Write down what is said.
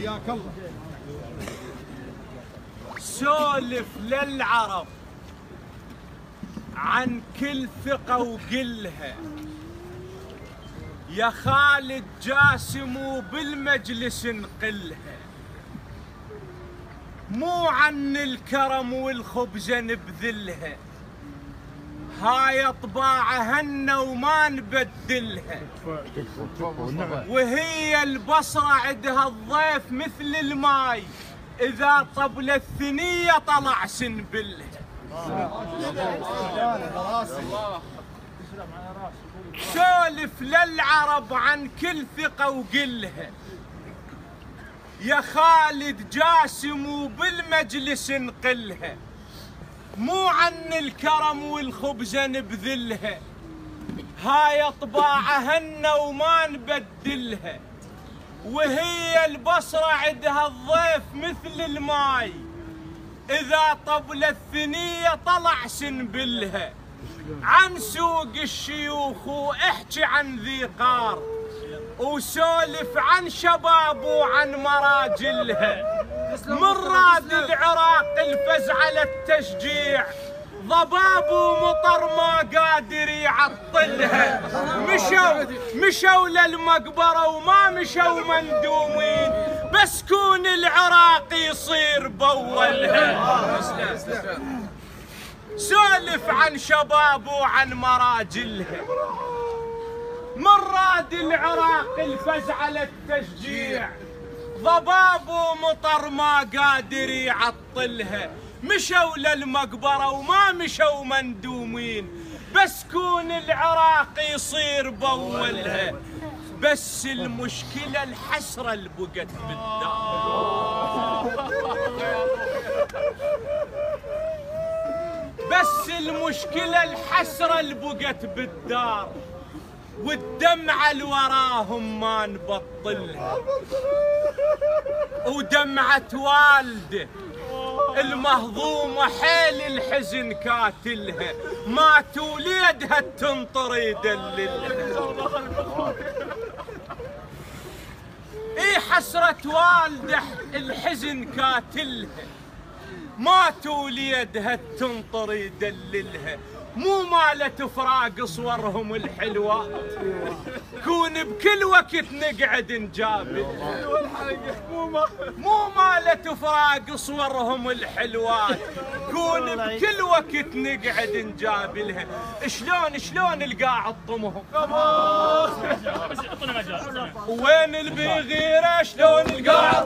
حياك الله. سولف للعرب عن كل ثقة وقلها، يا خالد جاسم وبالمجلس نقلها، مو عن الكرم والخبز نبذلها، هاي طباعهن وما نبدلها، وهي البصرة عندها الضيف مثل الماي، إذا طبل الثنية طلع سنبلها. سولف للعرب عن كل ثقة وقلها، يا خالد جاسم وبالمجلس نقلها، مو عن الكرم والخبز نبذلها، هاي طباعهن وما نبدلها، وهي البصرة عندها الضيف مثل الماي، إذا طبل الثنية طلع سنبلها. عن سوق الشيوخ واحكي عن ذي قار، وسولف عن شباب وعن مراجلها، من راد العراق الفز على التشجيع، ضباب ومطر ما قادر يعطلها، مشوا للمقبرة وما مشوا مندومين، بس كون العراق يصير بولها. سولف عن شباب وعن مراجلها، من راد العراق الفز على التشجيع، ضباب ومطر ما قادر يعطلها، مشوا للمقبرة وما مشوا مندومين، بس كون العراق يصير بولها. بس المشكلة الحسرة اللي بقت بالدار، بس المشكلة الحسرة اللي بقت بالدار، والدمعة اللي وراهم ما نبطلها، ودمعة والده المهضومة حيل الحزن كاتلها، مات وليدها تنطر يدللها. اي حسرة والده الحزن كاتلها، مات وليدها تنطر يدللها، مو مالت فراق صورهم الحلوات، كون بكل وقت نقعد نجابلها، مو مالت فراق صورهم الحلوات، كون بكل وقت نقعد نجابلها. شلون القاعد طمهم، وين البغيرة شلون القاعد